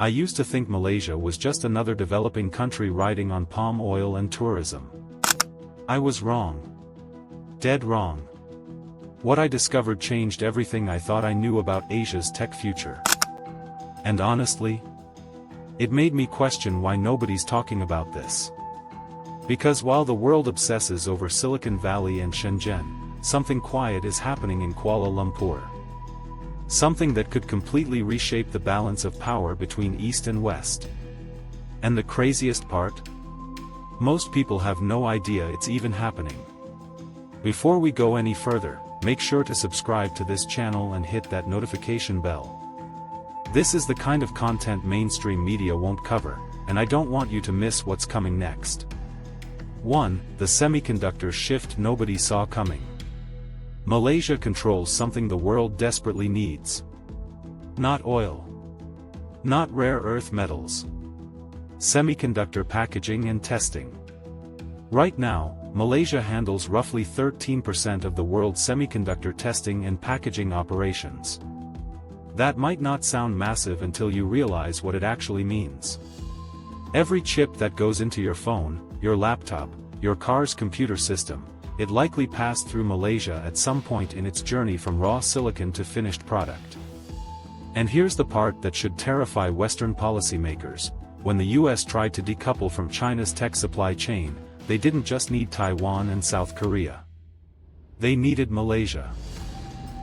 I used to think Malaysia was just another developing country riding on palm oil and tourism. I was wrong. Dead wrong. What I discovered changed everything I thought I knew about Asia's tech future. And honestly, it made me question why nobody's talking about this. Because while the world obsesses over Silicon Valley and Shenzhen, something quiet is happening in Kuala Lumpur. Something that could completely reshape the balance of power between East and West. And the craziest part? Most people have no idea it's even happening. Before we go any further, make sure to subscribe to this channel and hit that notification bell. This is the kind of content mainstream media won't cover, and I don't want you to miss what's coming next. 1. The semiconductor shift nobody saw coming. Malaysia controls something the world desperately needs. Not oil. Not rare earth metals. Semiconductor packaging and testing. Right now, Malaysia handles roughly 13% of the world's semiconductor testing and packaging operations. That might not sound massive until you realize what it actually means. Every chip that goes into your phone, your laptop, your car's computer system, it likely passed through Malaysia at some point in its journey from raw silicon to finished product. And here's the part that should terrify Western policymakers. When the US tried to decouple from China's tech supply chain, they didn't just need Taiwan and South Korea. They needed Malaysia.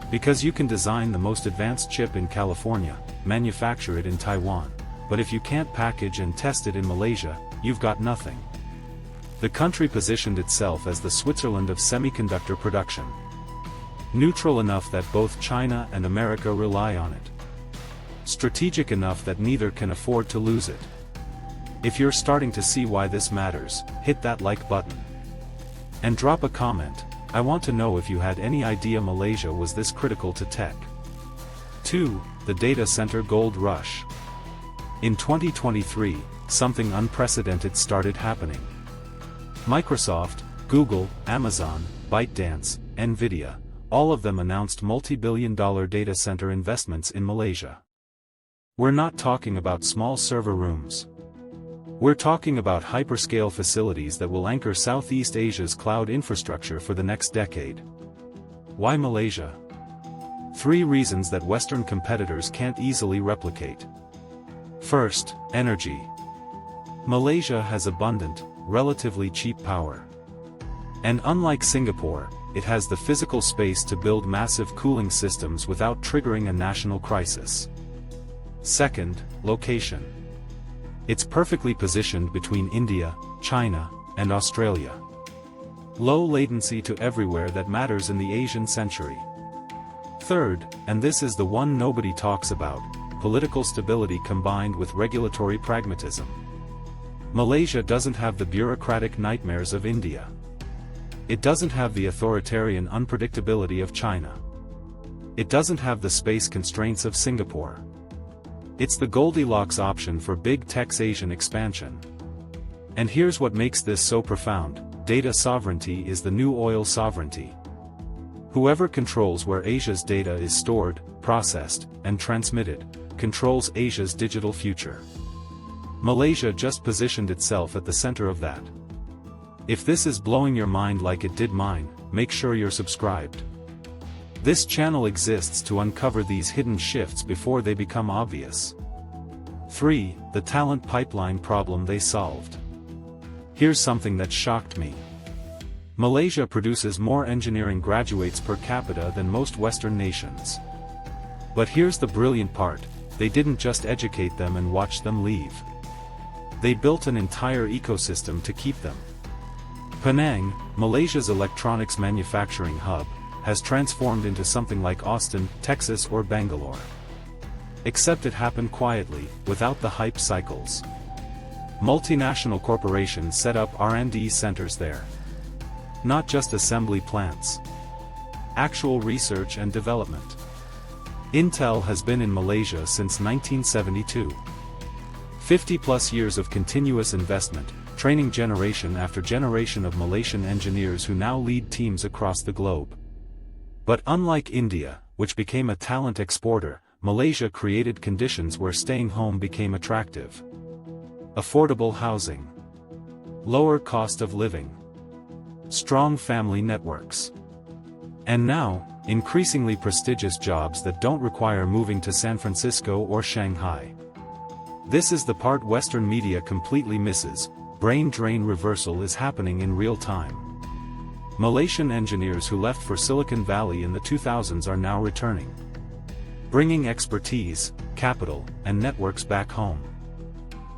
Because you can design the most advanced chip in California, manufacture it in Taiwan, but if you can't package and test it in Malaysia, you've got nothing. The country positioned itself as the Switzerland of semiconductor production. Neutral enough that both China and America rely on it. Strategic enough that neither can afford to lose it. If you're starting to see why this matters, hit that like button. And drop a comment. I want to know if you had any idea Malaysia was this critical to tech. 2. The data center gold rush. In 2023, something unprecedented started happening. Microsoft, Google, Amazon, ByteDance, Nvidia, all of them announced multi-billion-dollar data center investments in Malaysia. We're not talking about small server rooms. We're talking about hyperscale facilities that will anchor Southeast Asia's cloud infrastructure for the next decade. Why Malaysia? 3 reasons that Western competitors can't easily replicate. First, energy. Malaysia has abundant, relatively cheap power. And unlike Singapore, it has the physical space to build massive cooling systems without triggering a national crisis. Second, location. It's perfectly positioned between India, China, and Australia. Low latency to everywhere that matters in the Asian century. Third, and this is the one nobody talks about, political stability combined with regulatory pragmatism. Malaysia doesn't have the bureaucratic nightmares of India. It doesn't have the authoritarian unpredictability of China. It doesn't have the space constraints of Singapore. It's the Goldilocks option for big tech's Asian expansion. And here's what makes this so profound: data sovereignty is the new oil sovereignty. Whoever controls where Asia's data is stored, processed, and transmitted, controls Asia's digital future. Malaysia just positioned itself at the center of that. If this is blowing your mind like it did mine, make sure you're subscribed. This channel exists to uncover these hidden shifts before they become obvious. 3. The talent pipeline problem they solved. Here's something that shocked me. Malaysia produces more engineering graduates per capita than most Western nations. But here's the brilliant part: they didn't just educate them and watch them leave. They built an entire ecosystem to keep them. Penang, Malaysia's electronics manufacturing hub, has transformed into something like Austin, Texas or Bangalore. Except it happened quietly, without the hype cycles. Multinational corporations set up R&D centers there. Not just assembly plants. Actual research and development. Intel has been in Malaysia since 1972. 50+ years of continuous investment, training generation after generation of Malaysian engineers who now lead teams across the globe. But unlike India, which became a talent exporter, Malaysia created conditions where staying home became attractive. Affordable housing. Lower cost of living. Strong family networks. And now, increasingly prestigious jobs that don't require moving to San Francisco or Shanghai. This is the part Western media completely misses. Brain drain reversal is happening in real time. Malaysian engineers who left for Silicon Valley in the 2000s are now returning, bringing expertise, capital, and networks back home.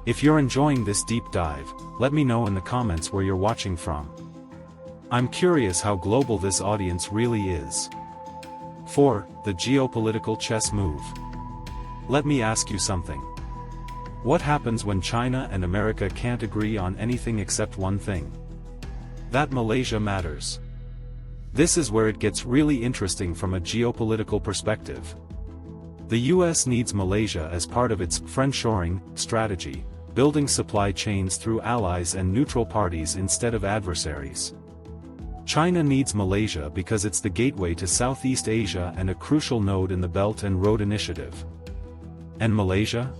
If you're enjoying this deep dive, let me know in the comments where you're watching from. I'm curious how global this audience really is. 4. The geopolitical chess move. Let me ask you something. What happens when China and America can't agree on anything except one thing? That Malaysia matters. This is where it gets really interesting from a geopolitical perspective. The US needs Malaysia as part of its friendshoring strategy, building supply chains through allies and neutral parties instead of adversaries. China needs Malaysia because it's the gateway to Southeast Asia and a crucial node in the Belt and Road Initiative. And Malaysia?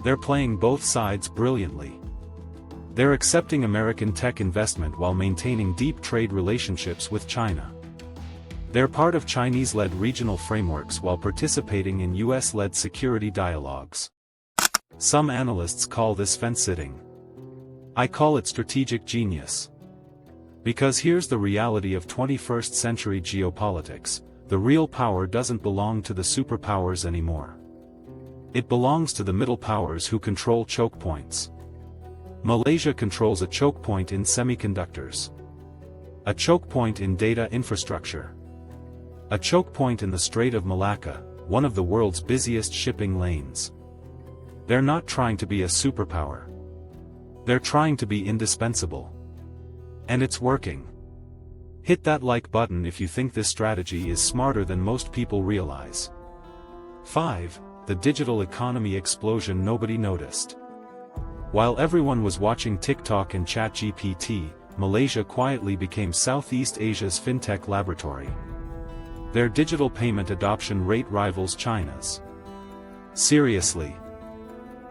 They're playing both sides brilliantly. They're accepting American tech investment while maintaining deep trade relationships with China. They're part of Chinese-led regional frameworks while participating in US-led security dialogues. Some analysts call this fence-sitting. I call it strategic genius. Because here's the reality of 21st century geopolitics: the real power doesn't belong to the superpowers anymore. It belongs to the middle powers who control choke points. Malaysia controls a choke point in semiconductors, a choke point in data infrastructure, a choke point in the Strait of Malacca, one of the world's busiest shipping lanes. They're not trying to be a superpower. They're trying to be indispensable. And it's working. Hit that like button if you think this strategy is smarter than most people realize. 5. The digital economy explosion nobody noticed. While everyone was watching TikTok and ChatGPT, Malaysia quietly became Southeast Asia's fintech laboratory. Their digital payment adoption rate rivals China's. Seriously.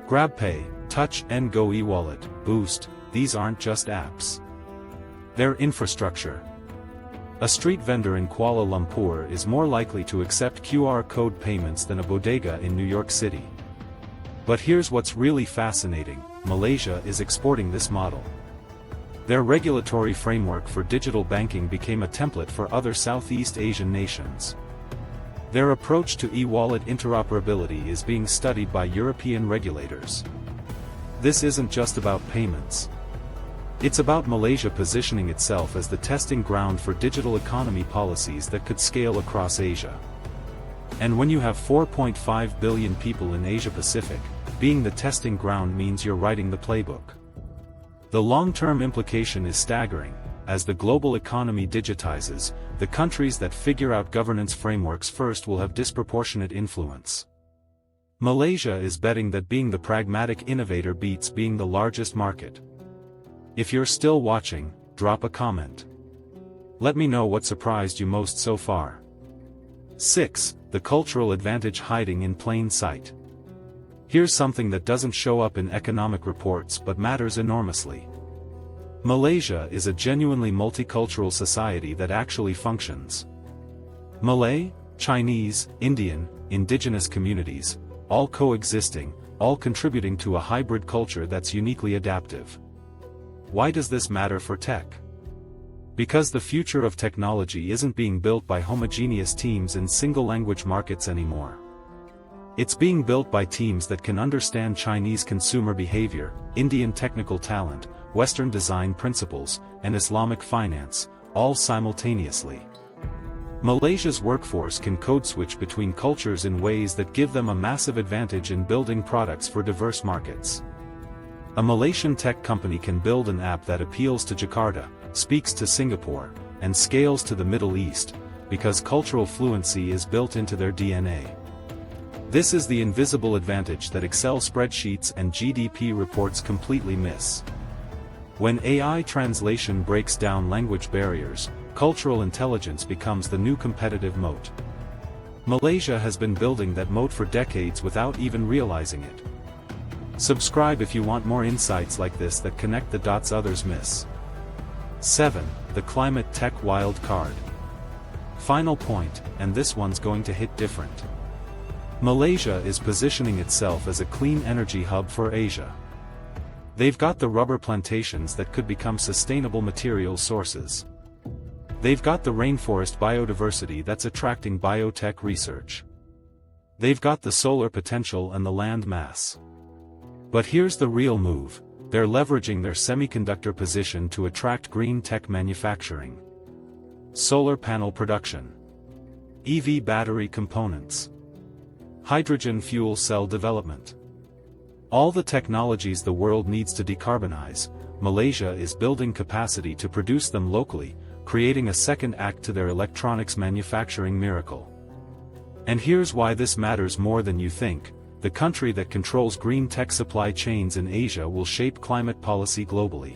GrabPay, Touch and Go e-wallet, Boost, these aren't just apps. They're infrastructure. A street vendor in Kuala Lumpur is more likely to accept QR code payments than a bodega in New York City. But here's what's really fascinating: Malaysia is exporting this model. Their regulatory framework for digital banking became a template for other Southeast Asian nations. Their approach to e-wallet interoperability is being studied by European regulators. This isn't just about payments. It's about Malaysia positioning itself as the testing ground for digital economy policies that could scale across Asia. And when you have 4.5 billion people in Asia-Pacific, being the testing ground means you're writing the playbook. The long-term implication is staggering. As the global economy digitizes, the countries that figure out governance frameworks first will have disproportionate influence. Malaysia is betting that being the pragmatic innovator beats being the largest market. If you're still watching, drop a comment. Let me know what surprised you most so far. 6. The cultural advantage hiding in plain sight. Here's something that doesn't show up in economic reports but matters enormously. Malaysia is a genuinely multicultural society that actually functions. Malay, Chinese, Indian, indigenous communities, all coexisting, all contributing to a hybrid culture that's uniquely adaptive. Why does this matter for tech? Because the future of technology isn't being built by homogeneous teams in single-language markets anymore. It's being built by teams that can understand Chinese consumer behavior, Indian technical talent, Western design principles, and Islamic finance, all simultaneously. Malaysia's workforce can code-switch between cultures in ways that give them a massive advantage in building products for diverse markets. A Malaysian tech company can build an app that appeals to Jakarta, speaks to Singapore, and scales to the Middle East, because cultural fluency is built into their DNA. This is the invisible advantage that Excel spreadsheets and GDP reports completely miss. When AI translation breaks down language barriers, cultural intelligence becomes the new competitive moat. Malaysia has been building that moat for decades without even realizing it. Subscribe if you want more insights like this that connect the dots others miss. 7. The climate tech wild card. Final point, and this one's going to hit different. Malaysia is positioning itself as a clean energy hub for Asia. They've got the rubber plantations that could become sustainable material sources. They've got the rainforest biodiversity that's attracting biotech research. They've got the solar potential and the land mass. But here's the real move: they're leveraging their semiconductor position to attract green tech manufacturing. Solar panel production. EV battery components. Hydrogen fuel cell development. All the technologies the world needs to decarbonize, Malaysia is building capacity to produce them locally, creating a second act to their electronics manufacturing miracle. And here's why this matters more than you think: the country that controls green tech supply chains in Asia will shape climate policy globally.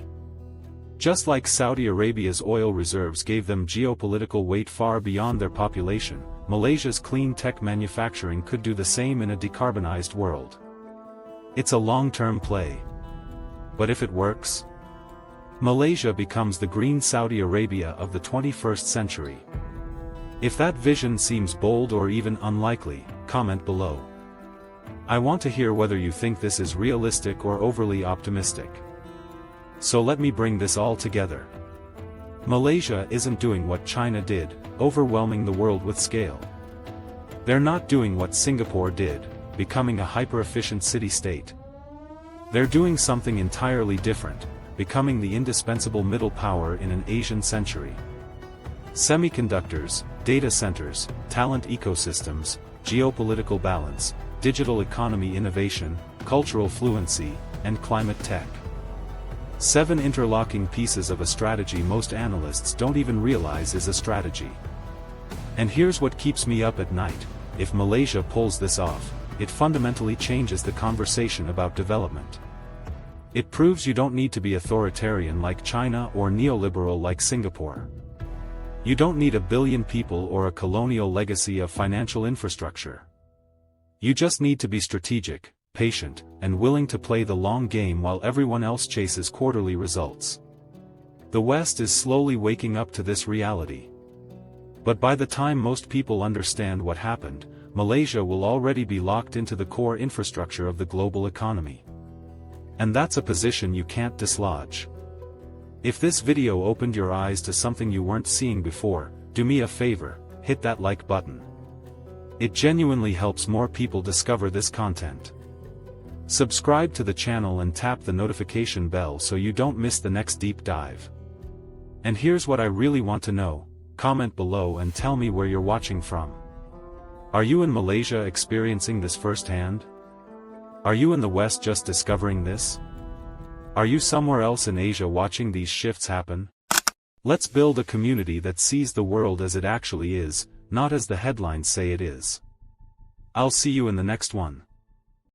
Just like Saudi Arabia's oil reserves gave them geopolitical weight far beyond their population, Malaysia's clean tech manufacturing could do the same in a decarbonized world. It's a long-term play. But if it works, Malaysia becomes the green Saudi Arabia of the 21st century. If that vision seems bold or even unlikely, comment below. I want to hear whether you think this is realistic or overly optimistic. So let me bring this all together. Malaysia isn't doing what China did, overwhelming the world with scale. They're not doing what Singapore did, becoming a hyper-efficient city-state. They're doing something entirely different, becoming the indispensable middle power in an Asian century. Semiconductors, data centers, talent ecosystems, geopolitical balance, digital economy innovation, cultural fluency, and climate tech. 7 interlocking pieces of a strategy most analysts don't even realize is a strategy. And here's what keeps me up at night: if Malaysia pulls this off, it fundamentally changes the conversation about development. It proves you don't need to be authoritarian like China or neoliberal like Singapore. You don't need a billion people or a colonial legacy of financial infrastructure. You just need to be strategic, patient, and willing to play the long game while everyone else chases quarterly results. The West is slowly waking up to this reality. But by the time most people understand what happened, Malaysia will already be locked into the core infrastructure of the global economy. And that's a position you can't dislodge. If this video opened your eyes to something you weren't seeing before, do me a favor, hit that like button. It genuinely helps more people discover this content. Subscribe to the channel and tap the notification bell so you don't miss the next deep dive. And here's what I really want to know: comment below and tell me where you're watching from. Are you in Malaysia experiencing this firsthand? Are you in the West just discovering this? Are you somewhere else in Asia watching these shifts happen? Let's build a community that sees the world as it actually is, not as the headlines say it is. I'll see you in the next one.